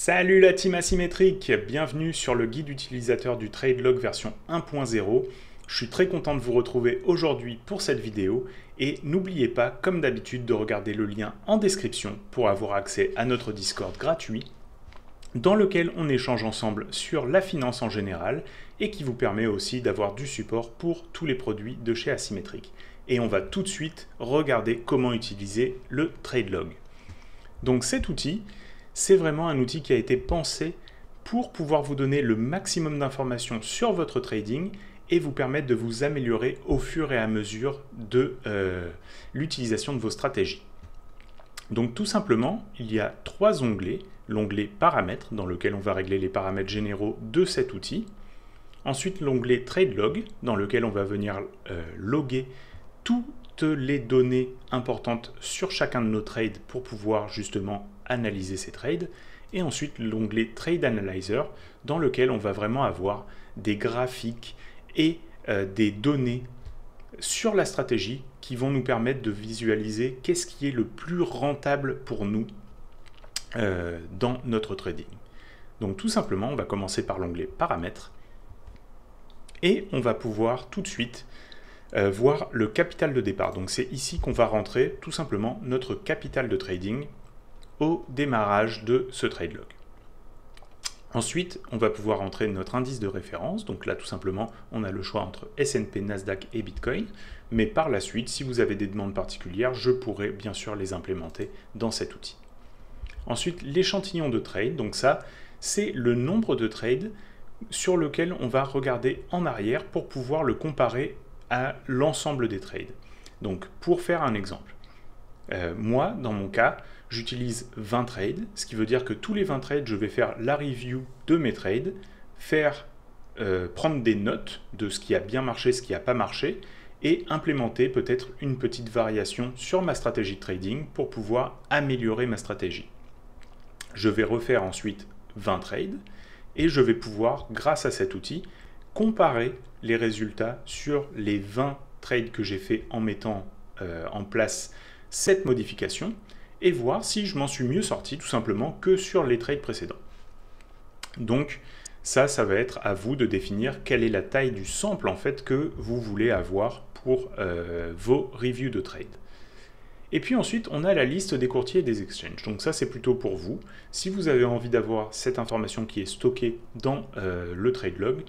Salut la team asymétrique, bienvenue sur le guide utilisateur du TradeLog version 1.0. Je suis très content de vous retrouver aujourd'hui pour cette vidéo et n'oubliez pas, comme d'habitude, de regarder le lien en description pour avoir accès à notre Discord gratuit dans lequel on échange ensemble sur la finance en général et qui vous permet aussi d'avoir du support pour tous les produits de chez Asymétrique. Et on va tout de suite regarder comment utiliser le TradeLog. Donc cet outil, c'est vraiment un outil qui a été pensé pour pouvoir vous donner le maximum d'informations sur votre trading et vous permettre de vous améliorer au fur et à mesure de l'utilisation de vos stratégies. Donc tout simplement, il y a trois onglets. L'onglet paramètres, dans lequel on va régler les paramètres généraux de cet outil. Ensuite, l'onglet TradeLog, dans lequel on va venir loguer toutes les données importantes sur chacun de nos trades pour pouvoir justement analyser ces trades. Et ensuite, l'onglet Trade Analyzer, dans lequel on va vraiment avoir des graphiques et des données sur la stratégie qui vont nous permettre de visualiser qu'est-ce qui est le plus rentable pour nous dans notre trading. Donc tout simplement, on va commencer par l'onglet paramètres et on va pouvoir tout de suite voir le capital de départ. Donc c'est ici qu'on va rentrer tout simplement notre capital de trading au démarrage de ce TradeLog. Ensuite, on va pouvoir rentrer notre indice de référence. Donc là, tout simplement, on a le choix entre S&P, Nasdaq et Bitcoin. Mais par la suite, si vous avez des demandes particulières, je pourrai bien sûr les implémenter dans cet outil. Ensuite, l'échantillon de trade, donc ça, c'est le nombre de trades sur lequel on va regarder en arrière pour pouvoir le comparer à l'ensemble des trades. Donc, pour faire un exemple, moi, dans mon cas, j'utilise 20 trades, ce qui veut dire que tous les 20 trades, je vais faire la review de mes trades, prendre des notes de ce qui a bien marché, ce qui n'a pas marché, et implémenter peut-être une petite variation sur ma stratégie de trading pour pouvoir améliorer ma stratégie. Je vais refaire ensuite 20 trades et je vais pouvoir, grâce à cet outil, comparer les résultats sur les 20 trades que j'ai fait en mettant en place cette modification et voir si je m'en suis mieux sorti tout simplement que sur les trades précédents. Donc ça va être à vous de définir quelle est la taille du sample en fait que vous voulez avoir pour vos reviews de trades. Et puis ensuite, on a la liste des courtiers et des exchanges. Donc ça, c'est plutôt pour vous. Si vous avez envie d'avoir cette information qui est stockée dans le TradeLog,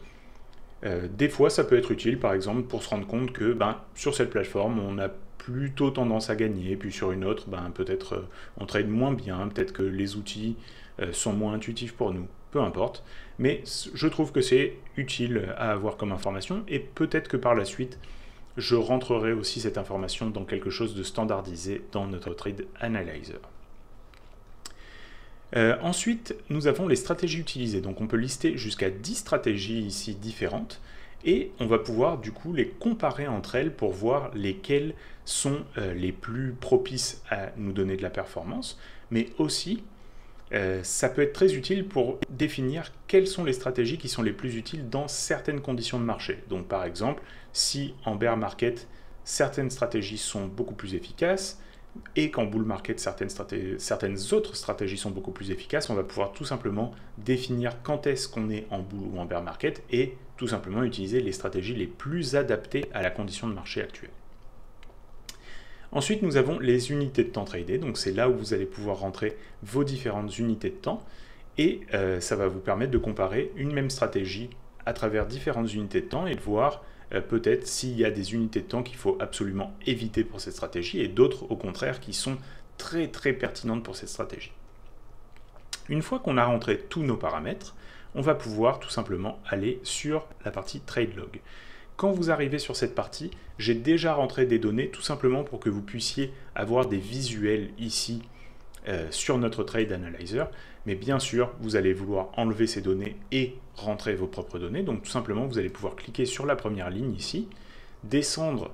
des fois, ça peut être utile, par exemple, pour se rendre compte que sur cette plateforme, on a plutôt tendance à gagner, puis sur une autre, peut-être on trade moins bien, peut-être que les outils sont moins intuitifs pour nous, peu importe. Mais je trouve que c'est utile à avoir comme information, et peut-être que par la suite, je rentrerai aussi cette information dans quelque chose de standardisé dans notre Trade Analyzer. Ensuite, nous avons les stratégies utilisées. Donc on peut lister jusqu'à 10 stratégies ici différentes et on va pouvoir du coup les comparer entre elles pour voir lesquelles sont les plus propices à nous donner de la performance, mais aussi ça peut être très utile pour définir quelles sont les stratégies qui sont les plus utiles dans certaines conditions de marché. Donc par exemple, si en bear market, certaines stratégies sont beaucoup plus efficaces et qu'en bull market, certaines autres stratégies sont beaucoup plus efficaces, on va pouvoir tout simplement définir quand est-ce qu'on est en bull ou en bear market et tout simplement utiliser les stratégies les plus adaptées à la condition de marché actuelle. Ensuite, nous avons les unités de temps tradées, donc c'est là où vous allez pouvoir rentrer vos différentes unités de temps et ça va vous permettre de comparer une même stratégie à travers différentes unités de temps et de voir peut-être s'il y a des unités de temps qu'il faut absolument éviter pour cette stratégie et d'autres au contraire qui sont très très pertinentes pour cette stratégie. Une fois qu'on a rentré tous nos paramètres, on va pouvoir tout simplement aller sur la partie TradeLog. Quand vous arrivez sur cette partie, j'ai déjà rentré des données tout simplement pour que vous puissiez avoir des visuels ici sur notre Trade Analyzer. Mais bien sûr, vous allez vouloir enlever ces données et rentrer vos propres données. Donc tout simplement, vous allez pouvoir cliquer sur la première ligne ici, descendre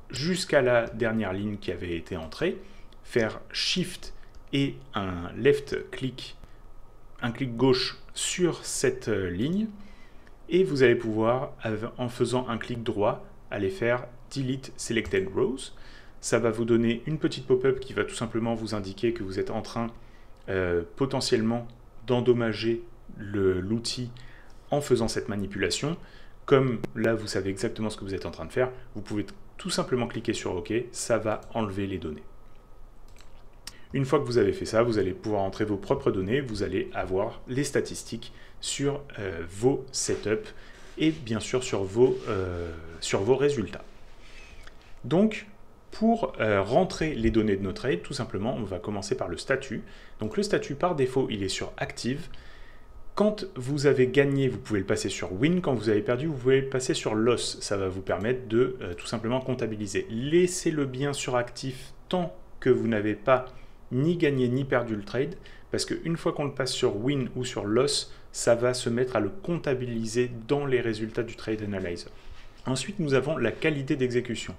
jusqu'à la dernière ligne qui avait été entrée, faire Shift et un left click, un clic gauche sur cette ligne. Et vous allez pouvoir, en faisant un clic droit, aller faire Delete Selected Rows. Ça va vous donner une petite pop-up qui va tout simplement vous indiquer que vous êtes en train potentiellement d'endommager l'outil en faisant cette manipulation. Comme là, vous savez exactement ce que vous êtes en train de faire, vous pouvez tout simplement cliquer sur OK, ça va enlever les données. Une fois que vous avez fait ça, vous allez pouvoir entrer vos propres données, vous allez avoir les statistiques sur vos setups et bien sûr sur vos résultats. Donc, pour rentrer les données de nos trades, tout simplement, on va commencer par le statut. Donc le statut, par défaut, il est sur Active. Quand vous avez gagné, vous pouvez le passer sur Win. Quand vous avez perdu, vous pouvez le passer sur Loss. Ça va vous permettre de tout simplement comptabiliser. Laissez-le bien sur Actif tant que vous n'avez pas ni gagné ni perdu le trade, parce qu'une fois qu'on le passe sur Win ou sur Loss, ça va se mettre à le comptabiliser dans les résultats du Trade Analyzer. Ensuite, nous avons la qualité d'exécution.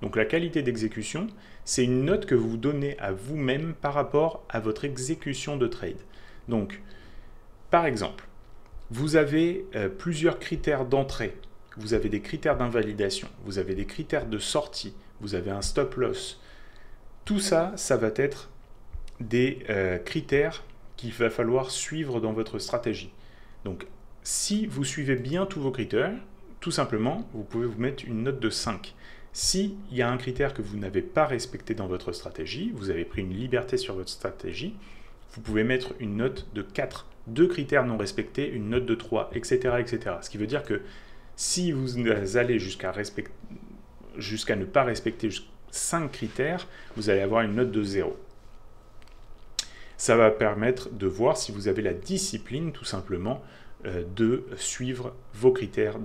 Donc la qualité d'exécution, c'est une note que vous donnez à vous-même par rapport à votre exécution de trade. Donc, par exemple, vous avez plusieurs critères d'entrée, vous avez des critères d'invalidation, vous avez des critères de sortie, vous avez un stop loss. Tout ça, ça va être des critères qu'il va falloir suivre dans votre stratégie. Donc, si vous suivez bien tous vos critères, tout simplement, vous pouvez vous mettre une note de 5. S'il y a un critère que vous n'avez pas respecté dans votre stratégie, vous avez pris une liberté sur votre stratégie, vous pouvez mettre une note de 4. 2 critères non respectés, une note de 3, etc. etc. Ce qui veut dire que si vous allez jusqu'à ne pas respecter 5 critères, vous allez avoir une note de 0. Ça va permettre de voir si vous avez la discipline, tout simplement, de suivre vos critères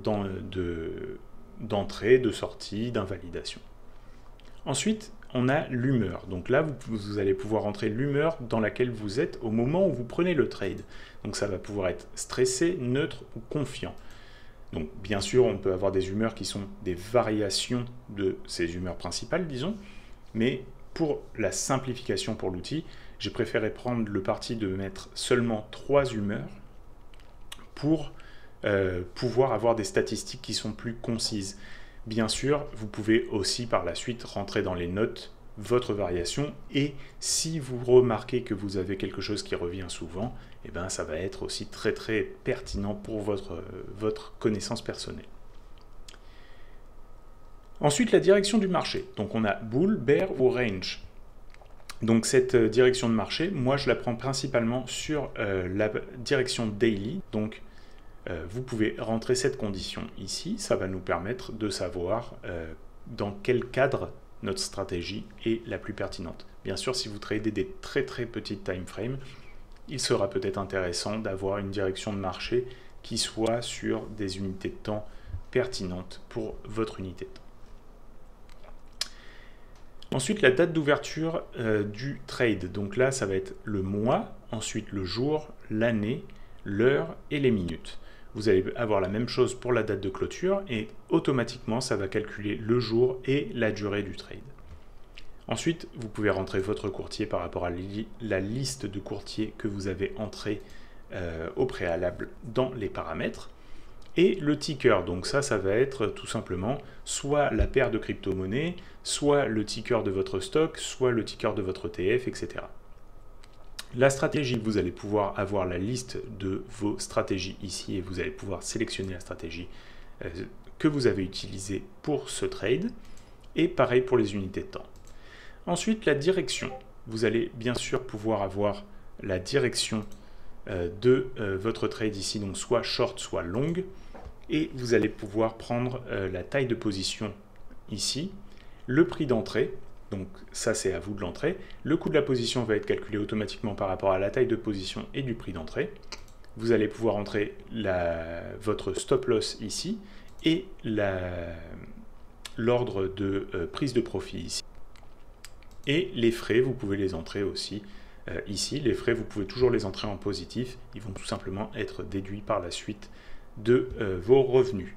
d'entrée, de sortie, d'invalidation. Ensuite, on a l'humeur. Donc là, vous allez pouvoir entrer l'humeur dans laquelle vous êtes au moment où vous prenez le trade. Donc ça va pouvoir être stressé, neutre ou confiant. Donc bien sûr, on peut avoir des humeurs qui sont des variations de ces humeurs principales, disons, mais pour la simplification pour l'outil, j'ai préféré prendre le parti de mettre seulement 3 humeurs pour pouvoir avoir des statistiques qui sont plus concises. Bien sûr, vous pouvez aussi par la suite rentrer dans les notes votre variation et si vous remarquez que vous avez quelque chose qui revient souvent, eh ben, ça va être aussi très très pertinent pour votre connaissance personnelle. Ensuite, la direction du marché. Donc on a Bull, Bear ou Range. Donc cette direction de marché, moi je la prends principalement sur la direction Daily. Donc vous pouvez rentrer cette condition ici, ça va nous permettre de savoir dans quel cadre notre stratégie est la plus pertinente. Bien sûr, si vous tradez des très très petites time frames, il sera peut-être intéressant d'avoir une direction de marché qui soit sur des unités de temps pertinentes pour votre unité de temps. Ensuite, la date d'ouverture du trade. Donc là, ça va être le mois, ensuite le jour, l'année, l'heure et les minutes. Vous allez avoir la même chose pour la date de clôture et automatiquement, ça va calculer le jour et la durée du trade. Ensuite, vous pouvez rentrer votre courtier par rapport à la liste de courtiers que vous avez entré au préalable dans les paramètres. Et le ticker, donc ça va être tout simplement soit la paire de crypto-monnaies, soit le ticker de votre stock, soit le ticker de votre ETF, etc. La stratégie, vous allez pouvoir avoir la liste de vos stratégies ici et vous allez pouvoir sélectionner la stratégie que vous avez utilisée pour ce trade. Et pareil pour les unités de temps. Ensuite, la direction. Vous allez bien sûr pouvoir avoir la direction de votre trade ici, donc soit short, soit long. Et vous allez pouvoir prendre la taille de position ici, le prix d'entrée. Donc ça, c'est à vous de l'entrée. Le coût de la position va être calculé automatiquement par rapport à la taille de position et du prix d'entrée. Vous allez pouvoir entrer votre stop loss ici et l'ordre de prise de profit ici. Et les frais, vous pouvez les entrer aussi ici. Les frais, vous pouvez toujours les entrer en positif. Ils vont tout simplement être déduits par la suite de vos revenus.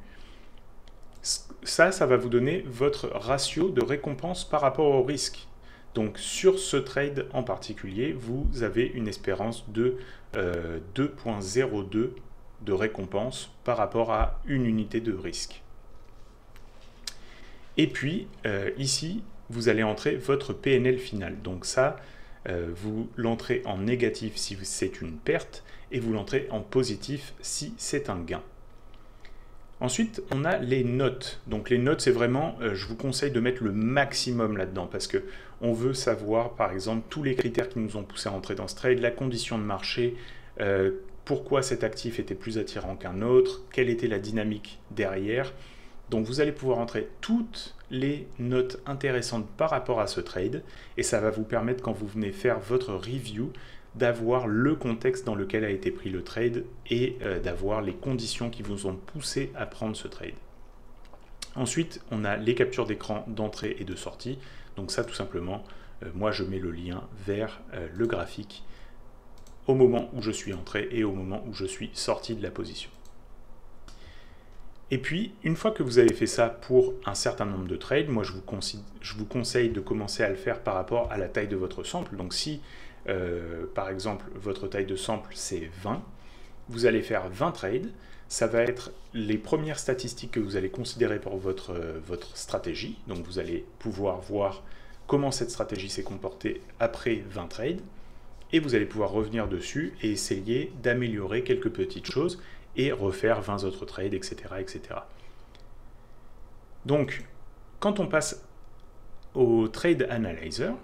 Ça va vous donner votre ratio de récompense par rapport au risque. Donc sur ce trade en particulier, vous avez une espérance de 2.02 de récompense par rapport à une unité de risque. Et puis ici, vous allez entrer votre PNL final. Donc ça, vous l'entrez en négatif si c'est une perte, et vous l'entrez en positif si c'est un gain. Ensuite, on a les notes. Donc les notes, c'est vraiment, je vous conseille de mettre le maximum là-dedans, parce que on veut savoir, par exemple, tous les critères qui nous ont poussé à entrer dans ce trade, la condition de marché, pourquoi cet actif était plus attirant qu'un autre, quelle était la dynamique derrière. Donc vous allez pouvoir entrer toutes les notes intéressantes par rapport à ce trade, et ça va vous permettre, quand vous venez faire votre review, d'avoir le contexte dans lequel a été pris le trade et d'avoir les conditions qui vous ont poussé à prendre ce trade. Ensuite, on a les captures d'écran d'entrée et de sortie. Donc ça, tout simplement, moi je mets le lien vers le graphique au moment où je suis entré et au moment où je suis sorti de la position. Et puis, une fois que vous avez fait ça pour un certain nombre de trades, moi je vous conseille de commencer à le faire par rapport à la taille de votre sample. Donc si, par exemple, votre taille de sample c'est 20, vous allez faire 20 trades. Ça va être les premières statistiques que vous allez considérer pour votre stratégie. Donc vous allez pouvoir voir comment cette stratégie s'est comportée après 20 trades. Et vous allez pouvoir revenir dessus et essayer d'améliorer quelques petites choses et refaire 20 autres trades, etc., etc. Donc, quand on passe au Trade Analyzer,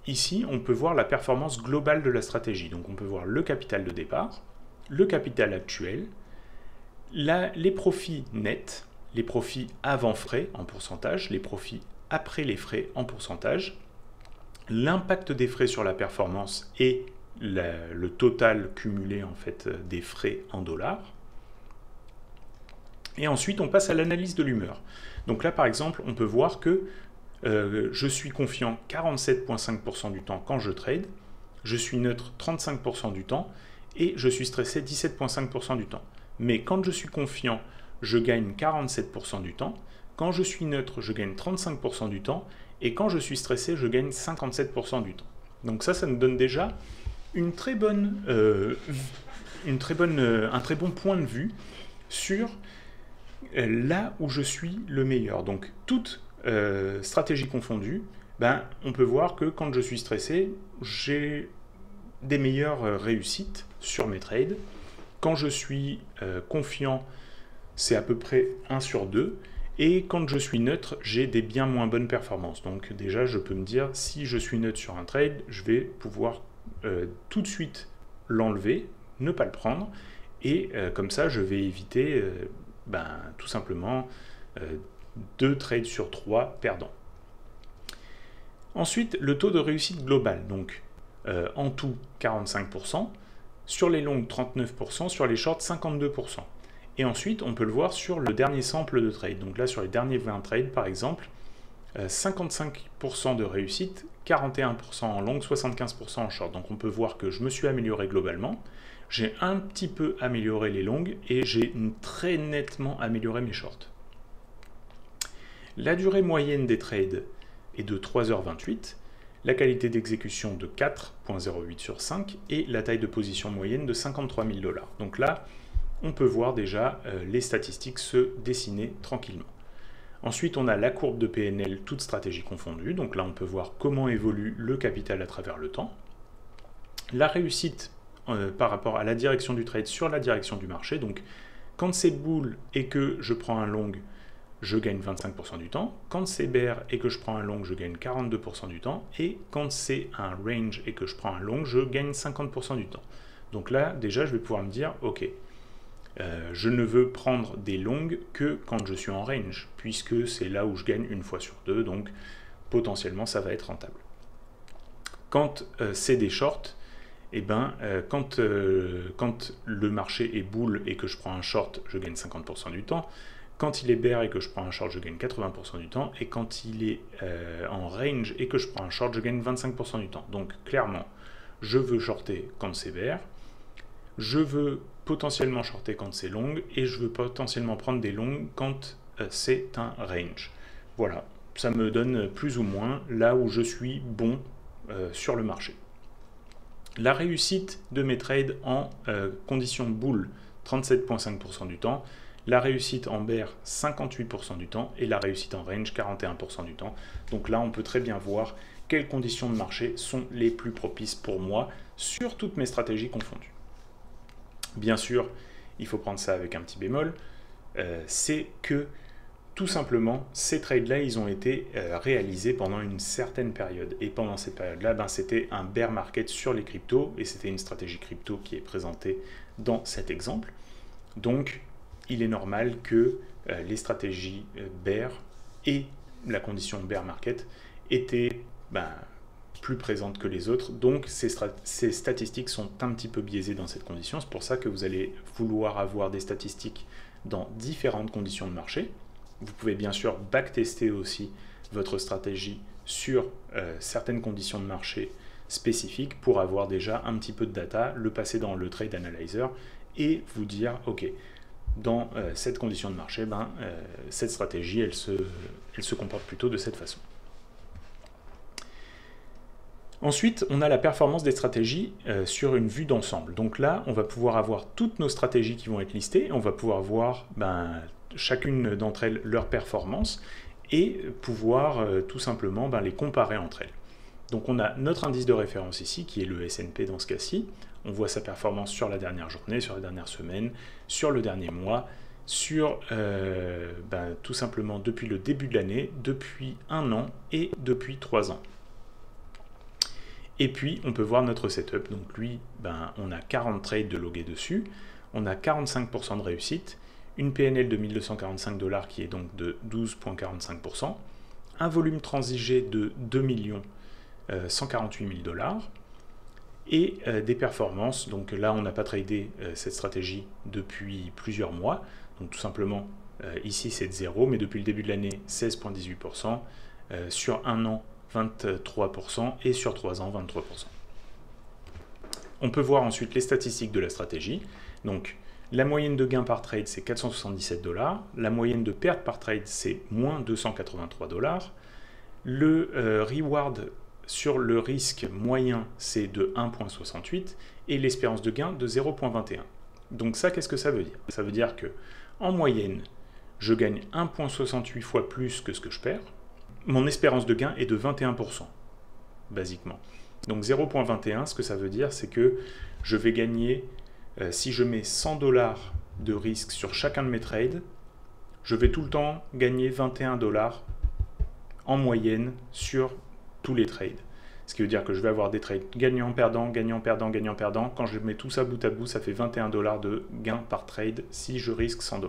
ici, on peut voir la performance globale de la stratégie. Donc, on peut voir le capital de départ, le capital actuel, les profits nets, les profits avant frais en pourcentage, les profits après les frais en pourcentage, l'impact des frais sur la performance et le total cumulé en fait des frais en dollars. Et ensuite, on passe à l'analyse de l'humeur. Donc là, par exemple, on peut voir que je suis confiant 47,5% du temps quand je trade, je suis neutre 35% du temps et je suis stressé 17,5% du temps. Mais quand je suis confiant, je gagne 47% du temps, quand je suis neutre, je gagne 35% du temps et quand je suis stressé, je gagne 57% du temps. Donc ça nous donne déjà un très bon point de vue sur là où je suis le meilleur. Donc, toute stratégie confondue, on peut voir que quand je suis stressé, j'ai des meilleures réussites sur mes trades. Quand je suis confiant, c'est à peu près 1 sur 2. Et quand je suis neutre, j'ai des bien moins bonnes performances. Donc déjà, je peux me dire, si je suis neutre sur un trade, je vais pouvoir tout de suite l'enlever, ne pas le prendre. Et comme ça, je vais éviter tout simplement 2 trades sur 3 perdants. Ensuite, le taux de réussite global. Donc en tout 45%, sur les longues 39%, sur les shorts 52%. Et ensuite, on peut le voir sur le dernier sample de trade. Donc là, sur les derniers 20 trades, par exemple, 55% de réussite, 41% en longue, 75% en short. Donc on peut voir que je me suis amélioré globalement. J'ai un petit peu amélioré les longues et j'ai très nettement amélioré mes shorts. La durée moyenne des trades est de 3h28, la qualité d'exécution de 4,08 sur 5 et la taille de position moyenne de 53 000 $. Donc là, on peut voir déjà les statistiques se dessiner tranquillement. Ensuite, on a la courbe de PNL, toute stratégie confondue. Donc là, on peut voir comment évolue le capital à travers le temps. La réussite par rapport à la direction du trade sur la direction du marché. Donc, quand c'est bull et que je prends un long, je gagne 25% du temps. Quand c'est bear et que je prends un long, je gagne 42% du temps. Et quand c'est un range et que je prends un long, je gagne 50% du temps. Donc là, déjà, je vais pouvoir me dire, ok, je ne veux prendre des longues que quand je suis en range, puisque c'est là où je gagne 1 fois sur 2, donc potentiellement ça va être rentable. Quand c'est des shorts, quand le marché est bull et que je prends un short, je gagne 50% du temps. Quand il est bear et que je prends un short, je gagne 80% du temps. Et quand il est en range et que je prends un short, je gagne 25% du temps. Donc clairement, je veux shorter quand c'est bear, je veux potentiellement shorter quand c'est long et je veux potentiellement prendre des longues quand c'est un range. Voilà, ça me donne plus ou moins là où je suis bon sur le marché. La réussite de mes trades en conditions bull, 37,5% du temps, la réussite en bear, 58% du temps, et la réussite en range, 41% du temps. Donc là, on peut très bien voir quelles conditions de marché sont les plus propices pour moi sur toutes mes stratégies confondues. Bien sûr, il faut prendre ça avec un petit bémol, c'est que tout simplement, ces trades-là, ils ont été réalisés pendant une certaine période. Et pendant cette période-là, c'était un bear market sur les cryptos, et c'était une stratégie crypto qui est présentée dans cet exemple. Donc, il est normal que les stratégies bear et la condition bear market étaient plus présentes que les autres. Donc, ces statistiques sont un petit peu biaisées dans cette condition. C'est pour ça que vous allez vouloir avoir des statistiques dans différentes conditions de marché. Vous pouvez bien sûr backtester aussi votre stratégie sur certaines conditions de marché spécifiques pour avoir déjà un petit peu de data, le passer dans le Trade Analyzer et vous dire, ok, dans cette condition de marché, cette stratégie, elle se comporte plutôt de cette façon. Ensuite, on a la performance des stratégies sur une vue d'ensemble. Donc là, on va pouvoir avoir toutes nos stratégies qui vont être listées, on va pouvoir voir chacune d'entre elles leur performance et pouvoir tout simplement les comparer entre elles. Donc on a notre indice de référence ici, qui est le S&P dans ce cas-ci. On voit sa performance sur la dernière journée, sur la dernière semaine, sur le dernier mois, sur tout simplement depuis le début de l'année, depuis 1 an et depuis 3 ans. Et puis on peut voir notre setup. Donc lui, on a 40 trades de logués dessus, on a 45% de réussite, une PNL de 1245 $ qui est donc de 12,45%, un volume transigé de 2 148 000 $, et des performances. Donc là, on n'a pas tradé cette stratégie depuis plusieurs mois. Donc tout simplement, ici c'est de 0, mais depuis le début de l'année, 16,18%, sur 1 an, 23%, et sur 3 ans, 23%. On peut voir ensuite les statistiques de la stratégie. Donc, la moyenne de gain par trade, c'est 477 $. La moyenne de perte par trade, c'est moins 283 $. Le reward sur le risque moyen, c'est de 1,68 et l'espérance de gain de 0,21. Donc ça, qu'est-ce que ça veut dire? Ça veut dire que en moyenne, je gagne 1,68 fois plus que ce que je perds. Mon espérance de gain est de 21%, basiquement. Donc 0,21, ce que ça veut dire, c'est que je vais gagner, si je mets 100 $ de risque sur chacun de mes trades, je vais tout le temps gagner 21 $ en moyenne sur tous les trades. Ce qui veut dire que je vais avoir des trades gagnant-perdant, gagnant-perdant, gagnant-perdant. Quand je mets tout ça bout à bout, ça fait 21 $ de gain par trade si je risque 100 $.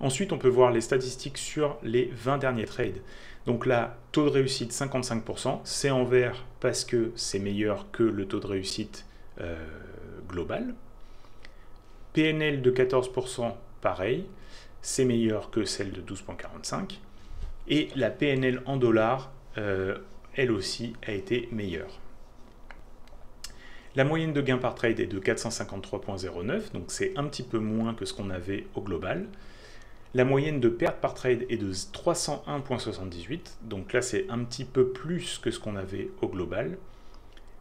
Ensuite, on peut voir les statistiques sur les 20 derniers trades. Donc là, taux de réussite 55%, c'est en vert parce que c'est meilleur que le taux de réussite global. PNL de 14%, pareil, c'est meilleur que celle de 12,45. Et la PNL en dollars, elle aussi, a été meilleure. La moyenne de gain par trade est de 453,09, donc c'est un petit peu moins que ce qu'on avait au global. La moyenne de perte par trade est de 301,78, donc là c'est un petit peu plus que ce qu'on avait au global,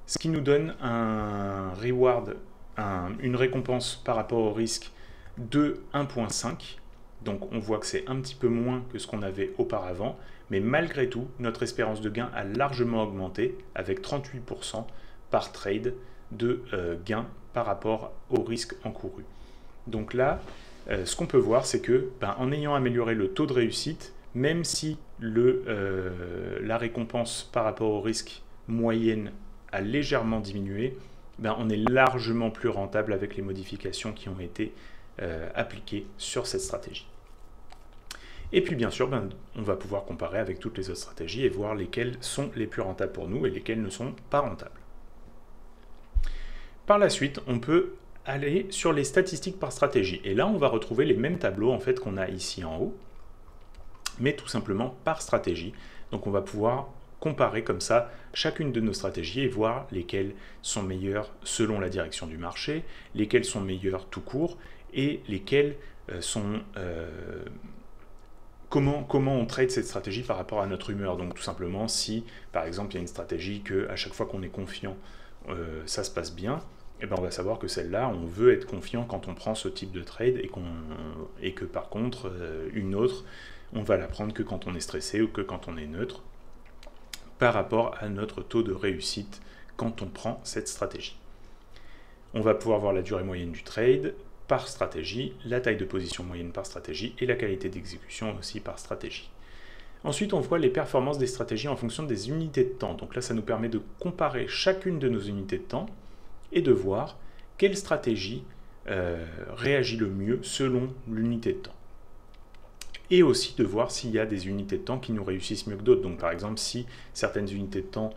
ce qui nous donne un reward, une récompense par rapport au risque de 1,5, donc on voit que c'est un petit peu moins que ce qu'on avait auparavant, mais malgré tout, notre espérance de gain a largement augmenté avec 38% par trade de gain par rapport au risque encouru. Donc là, ce qu'on peut voir, c'est que en ayant amélioré le taux de réussite, même si la récompense par rapport au risque moyenne a légèrement diminué, on est largement plus rentable avec les modifications qui ont été appliquées sur cette stratégie. Et puis bien sûr, on va pouvoir comparer avec toutes les autres stratégies et voir lesquelles sont les plus rentables pour nous et lesquelles ne sont pas rentables. Par la suite, on peut aller sur les statistiques par stratégie. Et là, on va retrouver les mêmes tableaux en fait qu'on a ici en haut, mais tout simplement par stratégie. Donc on va pouvoir comparer comme ça chacune de nos stratégies et voir lesquelles sont meilleures selon la direction du marché, lesquelles sont meilleures tout court et lesquelles sont... Comment on trade cette stratégie par rapport à notre humeur. Donc tout simplement, si par exemple il y a une stratégie que à chaque fois qu'on est confiant, ça se passe bien, et on va savoir que celle-là, on veut être confiant quand on prend ce type de trade et que par contre, une autre, on va la prendre que quand on est stressé ou que quand on est neutre. par rapport à notre taux de réussite quand on prend cette stratégie. On va pouvoir voir la durée moyenne du trade par stratégie, la taille de position moyenne par stratégie et la qualité d'exécution aussi par stratégie. Ensuite, on voit les performances des stratégies en fonction des unités de temps. Donc là, ça nous permet de comparer chacune de nos unités de temps et de voir quelle stratégie réagit le mieux selon l'unité de temps. Et aussi de voir s'il y a des unités de temps qui nous réussissent mieux que d'autres. Donc par exemple, si certaines unités de temps,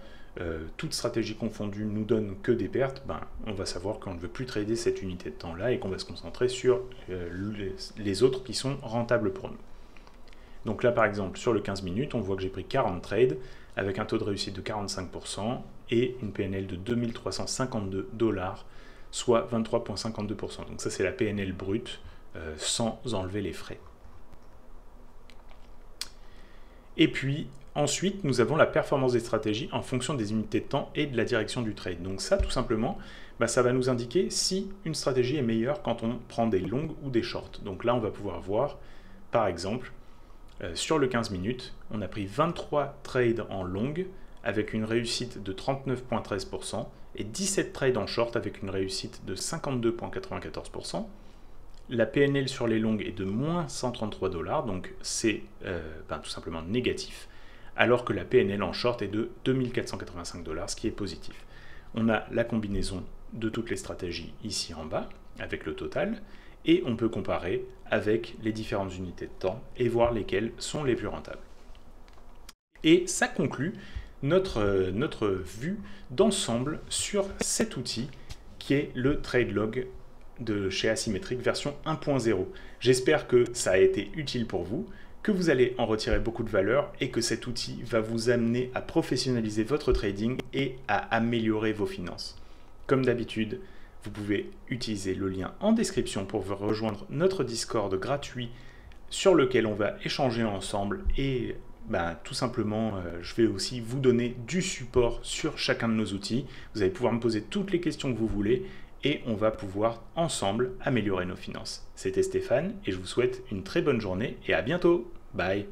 toutes stratégies confondues, nous donnent que des pertes, on va savoir qu'on ne veut plus trader cette unité de temps-là et qu'on va se concentrer sur les autres qui sont rentables pour nous. Donc là, par exemple, sur le 15 minutes, on voit que j'ai pris 40 trades avec un taux de réussite de 45% et une PNL de 2352 $, soit 23,52%. Donc ça, c'est la PNL brute, sans enlever les frais. Et puis, ensuite, nous avons la performance des stratégies en fonction des unités de temps et de la direction du trade. Donc ça, tout simplement, ça va nous indiquer si une stratégie est meilleure quand on prend des longues ou des shorts. Donc là, on va pouvoir voir, par exemple, sur le 15 minutes, on a pris 23 trades en longue avec une réussite de 39,13% et 17 trades en short avec une réussite de 52,94%. La PNL sur les longues est de moins 133 $, donc c'est tout simplement négatif, alors que la PNL en short est de 2485 $, ce qui est positif. On a la combinaison de toutes les stratégies ici en bas, avec le total, et on peut comparer avec les différentes unités de temps et voir lesquelles sont les plus rentables. Et ça conclut notre vue d'ensemble sur cet outil qui est le TradeLog de chez Asymmetric version 1.0. J'espère que ça a été utile pour vous, que vous allez en retirer beaucoup de valeur et que cet outil va vous amener à professionnaliser votre trading et à améliorer vos finances. Comme d'habitude, vous pouvez utiliser le lien en description pour vous rejoindre notre Discord gratuit sur lequel on va échanger ensemble et tout simplement, je vais aussi vous donner du support sur chacun de nos outils. Vous allez pouvoir me poser toutes les questions que vous voulez et on va pouvoir ensemble améliorer nos finances. C'était Stéphane et je vous souhaite une très bonne journée et à bientôt. Bye!